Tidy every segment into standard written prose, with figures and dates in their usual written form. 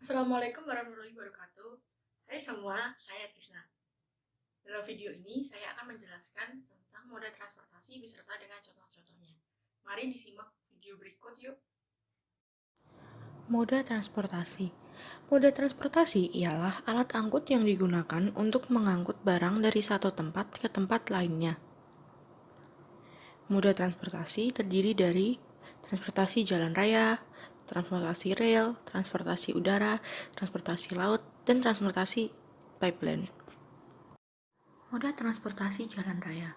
Assalamualaikum warahmatullahi wabarakatuh. Hai semua, saya Tisna. Dalam video ini, saya akan menjelaskan tentang moda transportasi beserta dengan contoh-contohnya. Mari disimak video berikut yuk. Moda transportasi. Moda transportasi ialah alat angkut yang digunakan untuk mengangkut barang dari satu tempat ke tempat lainnya. Moda transportasi terdiri dari transportasi jalan raya, transportasi rel, transportasi udara, transportasi laut, dan transportasi pipeline. Moda transportasi jalan raya.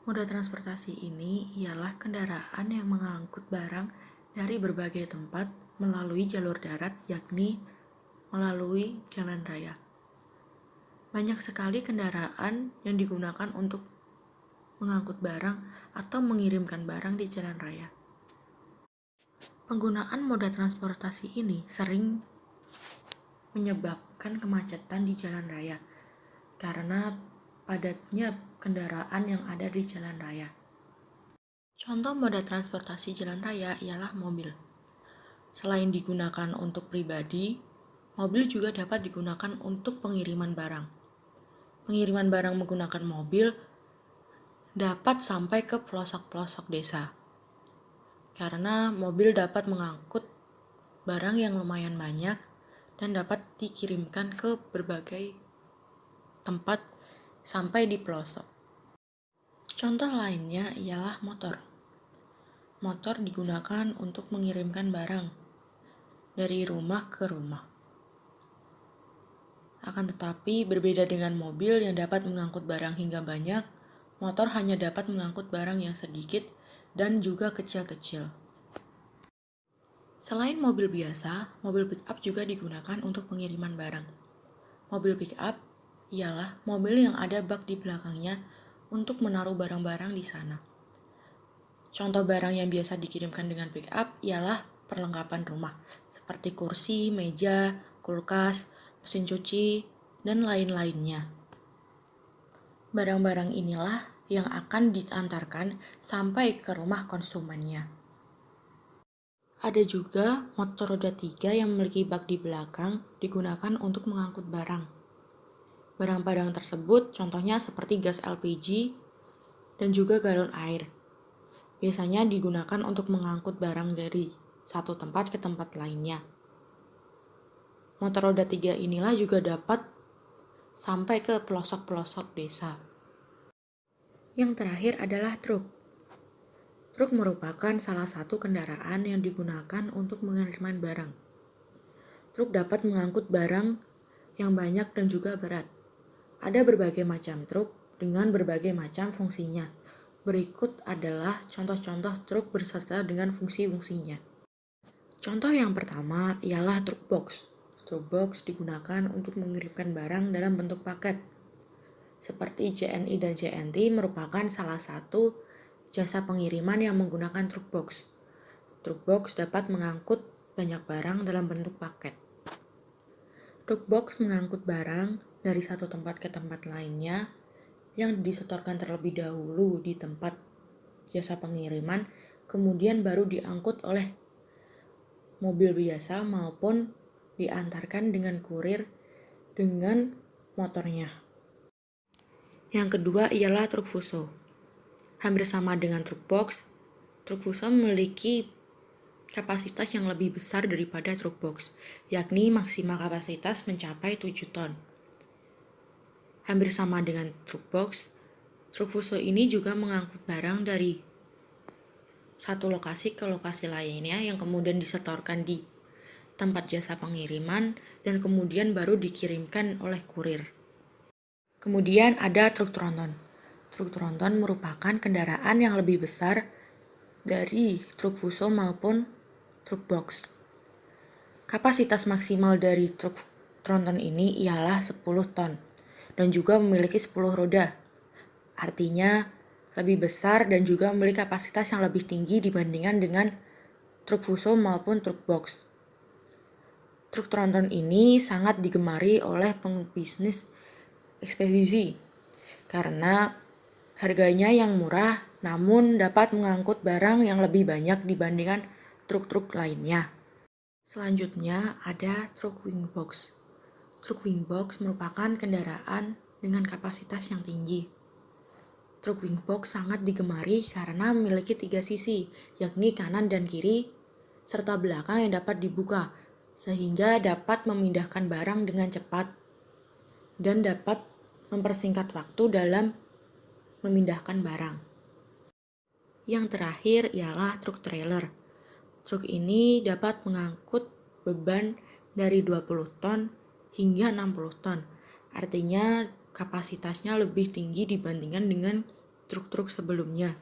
Moda transportasi ini ialah kendaraan yang mengangkut barang dari berbagai tempat melalui jalur darat, yakni melalui jalan raya. Banyak sekali kendaraan yang digunakan untuk mengangkut barang atau mengirimkan barang di jalan raya. Penggunaan moda transportasi ini sering menyebabkan kemacetan di jalan raya karena padatnya kendaraan yang ada di jalan raya. Contoh moda transportasi jalan raya ialah mobil. Selain digunakan untuk pribadi, mobil juga dapat digunakan untuk pengiriman barang. Pengiriman barang menggunakan mobil dapat sampai ke pelosok-pelosok desa. Karena mobil dapat mengangkut barang yang lumayan banyak dan dapat dikirimkan ke berbagai tempat sampai di pelosok. Contoh lainnya ialah motor. Motor digunakan untuk mengirimkan barang dari rumah ke rumah. Akan tetapi berbeda dengan mobil yang dapat mengangkut barang hingga banyak, motor hanya dapat mengangkut barang yang sedikit dan juga kecil-kecil. Selain mobil biasa, mobil pick-up juga digunakan untuk pengiriman barang. Mobil pick-up ialah mobil yang ada bak di belakangnya untuk menaruh barang-barang di sana. Contoh barang yang biasa dikirimkan dengan pick-up ialah perlengkapan rumah, seperti kursi, meja, kulkas, mesin cuci, dan lain-lainnya. Barang-barang inilah yang akan diantarkan sampai ke rumah konsumennya. Ada juga motor roda 3 yang memiliki bak di belakang digunakan untuk mengangkut barang. Barang-barang tersebut contohnya seperti gas LPG dan juga galon air. Biasanya digunakan untuk mengangkut barang dari satu tempat ke tempat lainnya. Motor roda 3 inilah juga dapat sampai ke pelosok-pelosok desa. Yang terakhir adalah truk. Truk merupakan salah satu kendaraan yang digunakan untuk mengirimkan barang. Truk dapat mengangkut barang yang banyak dan juga berat. Ada berbagai macam truk dengan berbagai macam fungsinya. Berikut adalah contoh-contoh truk beserta dengan fungsi-fungsinya. Contoh yang pertama ialah truk box. Truk box digunakan untuk mengirimkan barang dalam bentuk paket. Seperti JNI dan JNT merupakan salah satu jasa pengiriman yang menggunakan truk box. Truk box dapat mengangkut banyak barang dalam bentuk paket. Truk box mengangkut barang dari satu tempat ke tempat lainnya yang disetorkan terlebih dahulu di tempat jasa pengiriman, kemudian baru diangkut oleh mobil biasa maupun diantarkan dengan kurir dengan motornya. Yang kedua ialah truk fuso. Hampir sama dengan truk box, truk fuso memiliki kapasitas yang lebih besar daripada truk box, yakni maksimal kapasitas mencapai 7 ton. Hampir sama dengan truk box, truk fuso ini juga mengangkut barang dari satu lokasi ke lokasi lainnya yang kemudian disetorkan di tempat jasa pengiriman dan kemudian baru dikirimkan oleh kurir. Kemudian ada truk tronton. Truk tronton merupakan kendaraan yang lebih besar dari truk fuso maupun truk box. Kapasitas maksimal dari truk tronton ini ialah 10 ton dan juga memiliki 10 roda. Artinya lebih besar dan juga memiliki kapasitas yang lebih tinggi dibandingkan dengan truk fuso maupun truk box. Truk tronton ini sangat digemari oleh pembisnis ekspedisi karena harganya yang murah namun dapat mengangkut barang yang lebih banyak dibandingkan truk-truk lainnya. Selanjutnya ada truk wing box. Truk wing box merupakan kendaraan dengan kapasitas yang tinggi. Truk wing box sangat digemari karena memiliki 3 sisi, yakni kanan dan kiri, serta belakang yang dapat dibuka, sehingga dapat memindahkan barang dengan cepat dan dapat mempersingkat waktu dalam memindahkan barang. Yang terakhir ialah truk trailer. Truk ini dapat mengangkut beban dari 20 ton hingga 60 ton. Artinya kapasitasnya lebih tinggi dibandingkan dengan truk-truk sebelumnya.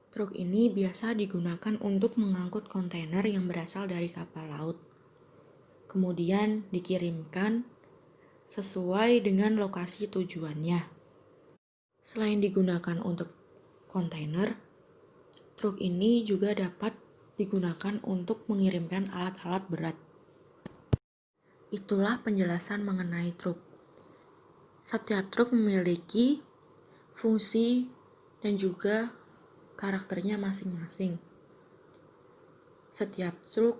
Truk ini biasa digunakan untuk mengangkut kontainer yang berasal dari kapal laut. Kemudian dikirimkan sesuai dengan lokasi tujuannya. Selain digunakan untuk kontainer, truk ini juga dapat digunakan untuk mengirimkan alat-alat berat. Itulah penjelasan mengenai truk. Setiap truk memiliki fungsi dan juga karakternya masing-masing. Setiap truk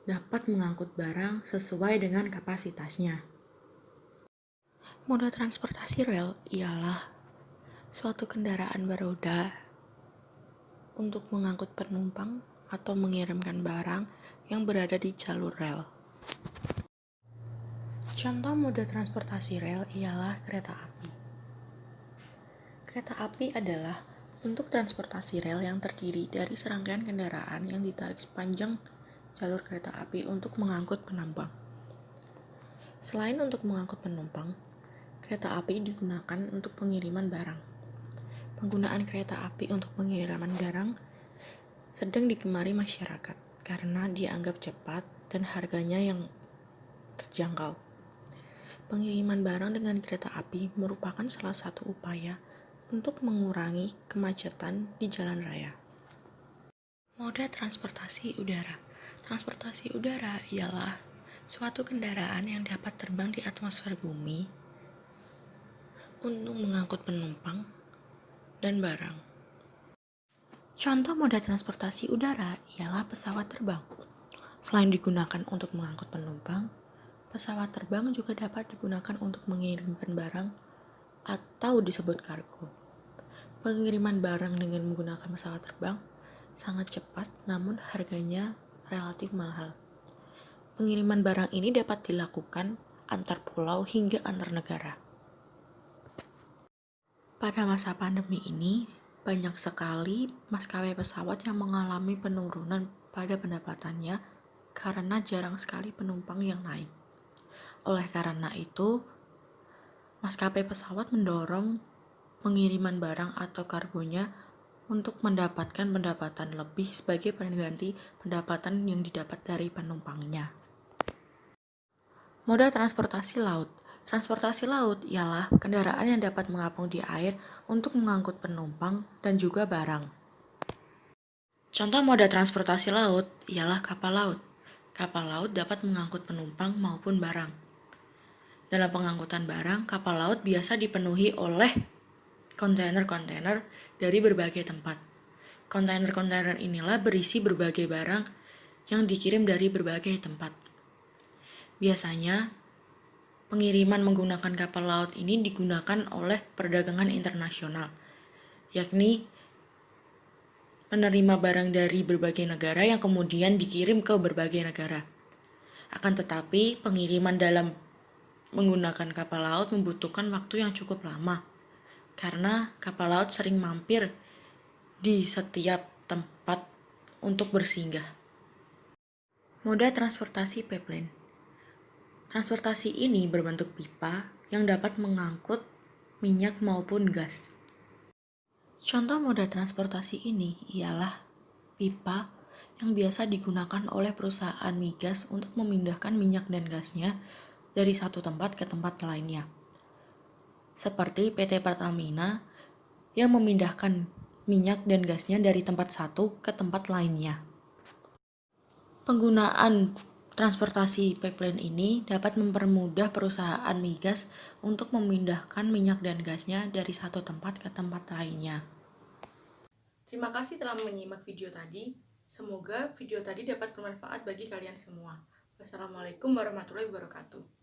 dapat mengangkut barang sesuai dengan kapasitasnya. Moda transportasi rel ialah suatu kendaraan beroda untuk mengangkut penumpang atau mengirimkan barang yang berada di jalur rel. Contoh moda transportasi rel ialah kereta api. Kereta api adalah bentuk transportasi rel yang terdiri dari serangkaian kendaraan yang ditarik sepanjang jalur kereta api untuk mengangkut penumpang. Selain untuk mengangkut penumpang, kereta api digunakan untuk pengiriman barang. Penggunaan kereta api untuk pengiriman barang sedang digemari masyarakat karena dianggap cepat dan harganya yang terjangkau. Pengiriman barang dengan kereta api merupakan salah satu upaya untuk mengurangi kemacetan di jalan raya. Moda transportasi udara. Transportasi udara ialah suatu kendaraan yang dapat terbang di atmosfer bumi untuk mengangkut penumpang dan barang. Contoh moda transportasi udara ialah pesawat terbang. Selain digunakan untuk mengangkut penumpang, pesawat terbang juga dapat digunakan untuk mengirimkan barang atau disebut kargo. Pengiriman barang dengan menggunakan pesawat terbang sangat cepat, namun harganya relatif mahal. Pengiriman barang ini dapat dilakukan antar pulau hingga antar negara. Pada masa pandemi ini, banyak sekali maskapai pesawat yang mengalami penurunan pada pendapatannya karena jarang sekali penumpang yang naik. Oleh karena itu, maskapai pesawat mendorong pengiriman barang atau kargonya untuk mendapatkan pendapatan lebih sebagai pengganti pendapatan yang didapat dari penumpangnya. Moda transportasi laut. Transportasi laut ialah kendaraan yang dapat mengapung di air untuk mengangkut penumpang dan juga barang. Contoh moda transportasi laut ialah kapal laut. Kapal laut dapat mengangkut penumpang maupun barang. Dalam pengangkutan barang, kapal laut biasa dipenuhi oleh kontainer-kontainer dari berbagai tempat. Kontainer-kontainer inilah berisi berbagai barang yang dikirim dari berbagai tempat. Biasanya, pengiriman menggunakan kapal laut ini digunakan oleh perdagangan internasional, yakni menerima barang dari berbagai negara yang kemudian dikirim ke berbagai negara. Akan tetapi, pengiriman dalam menggunakan kapal laut membutuhkan waktu yang cukup lama, karena kapal laut sering mampir di setiap tempat untuk bersinggah. Moda transportasi pipeline. Transportasi ini berbentuk pipa yang dapat mengangkut minyak maupun gas. Contoh moda transportasi ini ialah pipa yang biasa digunakan oleh perusahaan migas untuk memindahkan minyak dan gasnya dari satu tempat ke tempat lainnya. Seperti PT Pertamina yang memindahkan minyak dan gasnya dari tempat satu ke tempat lainnya. Penggunaan transportasi pipeline ini dapat mempermudah perusahaan migas untuk memindahkan minyak dan gasnya dari satu tempat ke tempat lainnya. Terima kasih telah menyimak video tadi. Semoga video tadi dapat bermanfaat bagi kalian semua. Wassalamualaikum warahmatullahi wabarakatuh.